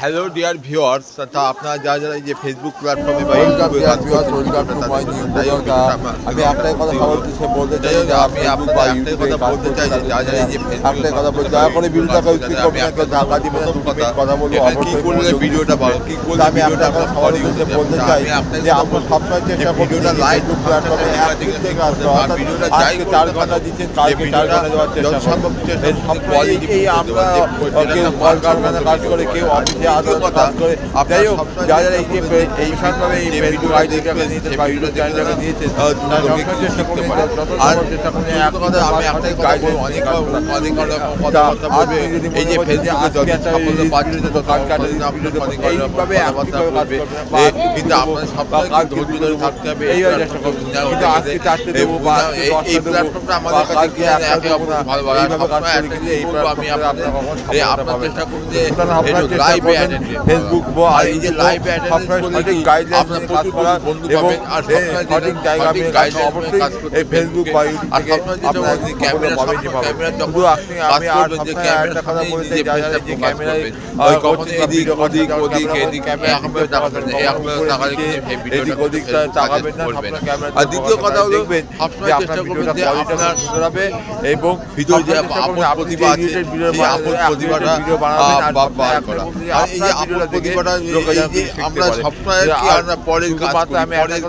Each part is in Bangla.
হ্যালো ডিয়ার ভিউয়ার্স, তা আপনারা যারা এই যে ফেসবুক প্ল্যাটফর্মে বা আমি একটাই কথা বলতে চাই যে আমি আপনাদের একটাই কথা বলতে চাই যে যারা এই যে একটাই কথা বলতে দয়া করে ভিডিওটাকে স্কিপ করবেন না, ঢাকা দিবেন না, কথা বলবো কি করলে ভিডিওটা ভালো, কি করলে আমি ভিডিওটা আপনাদের সবার উদ্দেশ্যে বলতে চাই যে আমরা সবসময় চেষ্টা করি ভিডিওটা লাইভ প্ল্যাটফর্মে একদিন থেকে আসতে, অর্থাৎ আজকে 4 ঘন্টা দিচ্ছেন, কালকে 4 ঘন্টা দেওয়ার চেষ্টা করবেন। এই আমরা কেউ কলকারখানা কাজ করে, কেউ অফিসে আদালতে কাজ করে, যাই হোক যারা এই যে এই বিশালভাবে এই ফেসবুক আইডিটাকে নিয়েছে বা ইউটিউব চ্যানেলটাকে নিয়েছে, চেষ্টা করুন আমি আপনাদের গাইড অনেক কথা বলবে। এই যে ফেসবুকে কাজ কাটে এইভাবে কিন্তু আপনার সবসময় ধৈর্য ধরে থাকতে হবে। এইভাবে চেষ্টা করুন, কিন্তু আজকে 4টে দেবো বা এই প্ল্যাটফর্মটা আমাদের কাছে একে অপরকে ভালোবাসা আমি আপনার চেষ্টা করুন যে লাইভ ফেসবুক আর এই যে লাইভ সঠিক গাইডলাইন কাজ করা এবং সঠিক জায়গা অবশ্যই এই ফেসবুক বা ইউটিউব থেকে আপনারা ক্যামেরা পাবেন। শুধু আমি আর সবসময় একটা কথা বলতে চাই, যারা যে ক্যামেরায় এদিক ওদিক তাকাবেন না, আপনার ক্যামেরা। আর দ্বিতীয় কথা হলো দেখবেন যে আপনার ভিডিওটা কোয়ালিটিটা সুন্দর হবে এবং ভিডিও যে প্রতিভা আছে সেই আপন প্রতিভাটা বানাবেন। আর এই যে আপন প্রতিভাটা আমরা সবসময় আমরা পরের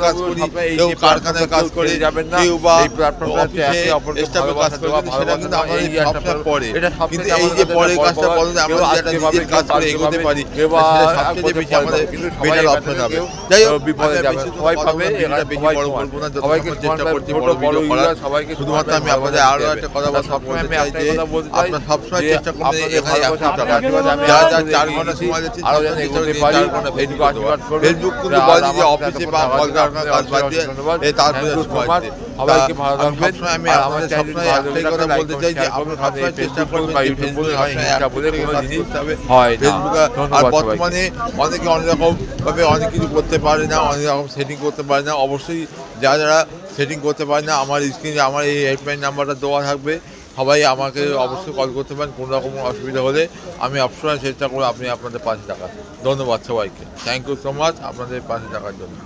কাজ করি, কেউ কারখানায় কাজ করে যাবেন না, কেউ বা এই প্ল্যাটফর্মে স্টাফে কাজ করে, সেটা কিন্তু আমাদের সবসময় পরে। কিন্তু এই যে পরের কাজটা বলতে আমরা যেটা নিজের কাজ করে এগোতে পারি, সবচেয়ে বেশি আমাদের বেটার অপশন হবে। যাই হোক বিপদে যাবে, সবাই পাবে, এটা বেশি বড় বলবো না, যতক্ষণ চেষ্টা করছি বড় ভিডিও করার। সবাইকে শুধুমাত্র আমি আপনাদের আরো একটা কথা সবসময় আমি চাই যে আপনারা সবসময় চেষ্টা করুন এখানে 100 টাকা যারা যারা 4 ঘন্টা সময় দিচ্ছি, 4 ঘন্টা ফেসবুক কিন্তু বলে যে অফিসে বা কলকারখানার কাজ বাদ দিয়ে তারপরে সময় দিতে। সবাইকে ভালো থাকবেন। আমি আমাদের সবসময় একটাই কথা বলতে চাই যে আপনারা সবসময় চেষ্টা করবেন বা ইউটিউব বলে হয়, ইনস্টা বলে কোনো জিনিস হয় ফেসবুকে। আর বর্তমানে অনেকে অনেক রকম ভাবে অনেক কিছু করতে পারে না, অনেক রকম সেটিং করতে পারে না। অবশ্যই যারা যারা সেটিং করতে পারে না, আমার স্ক্রিনে আমার এই হেল্পলাইন নাম্বারটা দেওয়া থাকবে, সবাই আমাকে অবশ্যই কল করতে পারেন। কোনো রকম অসুবিধা হলে আমি সবসময় চেষ্টা করবো আপনি আপনাদের পাশে থাকার। ধন্যবাদ সবাইকে, থ্যাংক ইউ সো মাচ আপনাদের পাশে থাকার জন্য।